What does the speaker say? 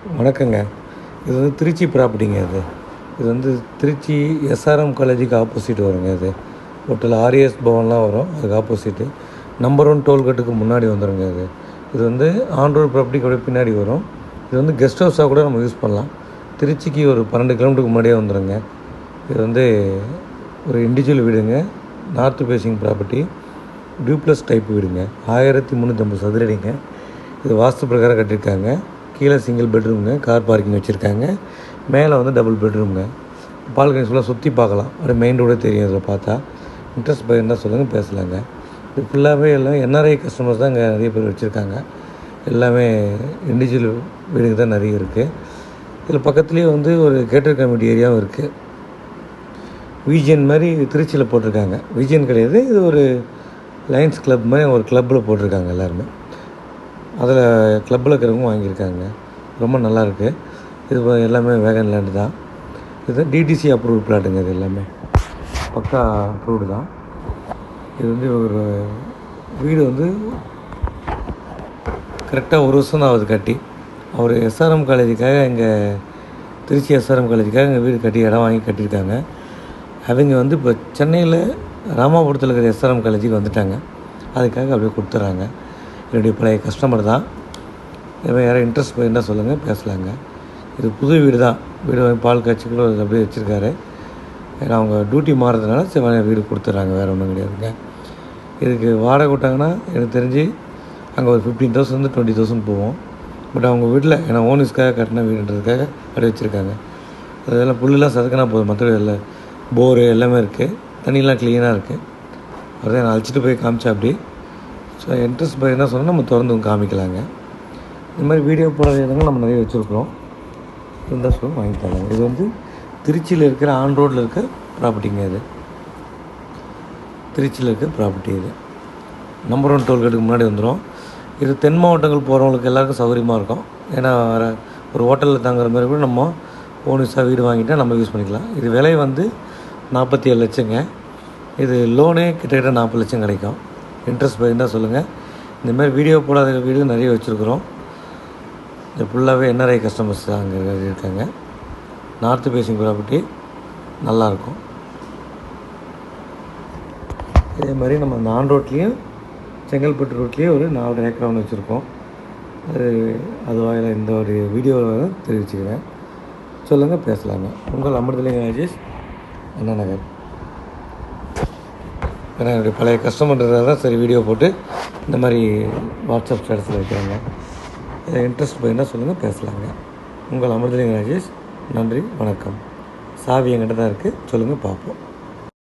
வணக்கங்க. இது வந்து திருச்சி ப்ராப்பர்ட்டிங்க இது. இது வந்து திருச்சி எஸ்ஆர்எம் காலேஜுக்கு ஆப்போசிட் வருங்க இது. ஹோட்டல் ஆர்எஸ் பவன்லாம் வரும். அதுக்கு ஆப்போசிட்டு. நம்பர் 1 டோல்கேட்டுக்கு முன்னாடி வந்துருங்க இது. இது வந்து ஆன் ரோடு ப்ராப்பர்ட்டிக்கு அப்படியே பின்னாடி வரும். இது வந்து கெஸ்ட் ஹவுஸாக கூட நம்ம யூஸ் பண்ணலாம். திருச்சிக்கு ஒரு 12 கிலோமீட்டருக்கு முன்னாடியே வந்துருங்க. இது வந்து ஒரு இண்டிவிஜுவல் வீடுங்க. North facing property. Duplex type வீடுங்க. 1350 சதுரடிங்க. இது வாஸ்து பிரகாரம் கட்டியிருக்காங்க. கீழே சிங்கிள் பெட்ரூமுங்க, கார் பார்க்கிங் வச்சுருக்காங்க. மேலே வந்து டபுள் பெட்ரூமுங்க. பால்கனி ஃபுல்லாக சுற்றி பார்க்கலாம். அப்படியே மெயின் ரோடே தெரியும் இதில் பார்த்தா. இன்ட்ரெஸ்ட் பை இருந்தால் சொல்லுங்கள், பேசலாங்க. இது ஃபுல்லாகவே எல்லாம் என்ஆர்ஐ கஸ்டமர்ஸ் தான் இங்கே நிறைய பேர் வச்சுருக்காங்க. எல்லாமே இண்டிவிஜுவல் வீடுங்க தான் நிறைய இருக்குது. இதில் பக்கத்துலேயே வந்து ஒரு கேட்டர் கம்யூனிட்டி ஏரியாவும் இருக்குது. விஜிஎன் மாதிரி திருச்சியில் போட்டிருக்காங்க. விஜிஎன் கிடையாது, இது ஒரு லயன்ஸ் கிளப் மாதிரி ஒரு கிளப்பில் போட்டிருக்காங்க எல்லாருமே. அதில் கிளப்பில் இருக்கிறவங்க வாங்கியிருக்காங்க. ரொம்ப நல்லாயிருக்கு. இது எல்லாமே வேகன் லேண்டு தான். இது டிடிசி அப்ரூவ்டு பிளாட்டுங்க. இது எல்லாமே பக்கா அப்ரூவ்டு தான். இது வந்து ஒரு வீடு வந்து கரெக்டாக 1 வருஷம் தான் ஆகுது கட்டி. அவர் எஸ்ஆர்எம் காலேஜுக்காக இங்கே திருச்சி எஸ்ஆர்எம் காலேஜுக்காக இங்கே வீடு கட்டி இடம் வாங்கி கட்டியிருக்காங்க. அவங்க வந்து இப்போ சென்னையில் ராமாபுரத்தில் இருக்கிற எஸ்ஆர்எம் காலேஜுக்கு வந்துட்டாங்க. அதுக்காக அப்படியே கொடுத்துட்றாங்க. என்னுடைய பழைய கஸ்டமர் தான். யாரும் இன்ட்ரெஸ்ட் போயிருந்தால் சொல்லுங்கள், பேசலாங்க. இது புது வீடு தான். வீடு பால் காய்ச்சிக்குள்ள அப்படியே வச்சுருக்காரு. ஏன்னா அவங்க டியூட்டி மாறுறதுனால சரி வீடு கொடுத்துட்றாங்க. வேறு ஒன்றும் கிடையாதுங்க. இதுக்கு வாடகை விட்டாங்கன்னா எனக்கு தெரிஞ்சு அங்கே ஒரு 15,000 20,000 போவோம். பட் அவங்க வீட்டில் ஏன்னா ஓனர்ஸ்க்காக கட்டின வீடுன்றதுக்காக அப்படியே வச்சுருக்காங்க. அதெல்லாம் புல்லுலாம் சதுக்கினா போதும். மற்றபடி எல்லாம் போரு எல்லாமே இருக்குது. தண்ணியெலாம் க்ளீனாக இருக்குது. அதான் நான் அழைச்சிட்டு போய் காமிச்சா அப்படி. ஸோ இன்ட்ரெஸ்ட் பை என்ன சொன்னால் நம்ம திறந்து காமிக்கலாங்க. இந்த மாதிரி வீடியோ போடுற இடங்கள் நம்ம நிறைய வச்சுருக்குறோம். இருந்தால் சொல்லுங்கள், வாங்கி தராங்க. இது வந்து திருச்சியில் இருக்கிற ஆன் ரோட்டில் இருக்க ப்ராப்பர்ட்டிங்க. இது திருச்சியில் இருக்க ப்ராப்பர்ட்டி. இது நம்பர் 1 டோல்கேட்டுக்கு முன்னாடி வந்துடும். இது தென் மாவட்டங்கள் போகிறவங்களுக்கு எல்லாருக்கும் சௌகரியமாக இருக்கும். ஏன்னா ஒரு ஹோட்டலில் தங்குற மாதிரி கூட நம்ம ஓனிஸாக வீடு வாங்கிட்டால் நம்ம யூஸ் பண்ணிக்கலாம். இது விலை வந்து 47 லட்சங்க. இது லோனே கிட்டத்தட்ட 40 லட்சம் கிடைக்கும். இன்ட்ரெஸ்ட் போயிருந்தால் சொல்லுங்கள். இந்தமாதிரி வீடியோ போடாத வீடியோ நிறைய வச்சுருக்குறோம். இது ஃபுல்லாகவே என்ஆர்ஐ கஸ்டமர்ஸ் அங்கே இருக்காங்க. நார்த் ஃபேஸிங் ப்ராப்பர்ட்டி நல்லாயிருக்கும். இதே மாதிரி நம்ம இந்த ஆன் ரோட்லேயும் செங்கல்பட்டு ரோட்லேயும் ஒரு 4 ஏக்கர் ஒன்று வச்சுருக்கோம். அதுவாக இந்த ஒரு வீடியோவில் தெரிவிச்சுக்கிறேன். சொல்லுங்கள், பேசலாங்க. உங்கள் அமிர்தலிங்க ராஜேஷ், அண்ணா நகர். ஏன்னா என்னுடைய பழைய கஸ்டமர்ன்றதால தான் சரி வீடியோ போட்டு இந்த மாதிரி வாட்ஸ்அப் ஸ்டேட்டஸில் வைக்கிறாங்க. இன்ட்ரெஸ்ட் போயிருந்தால் சொல்லுங்கள், பேசலாங்க. உங்கள் அமிர்தலிங்க ராஜேஷ். நன்றி, வணக்கம். சாவி என்கிட்ட தான் இருக்குது. சொல்லுங்கள், பார்ப்போம்.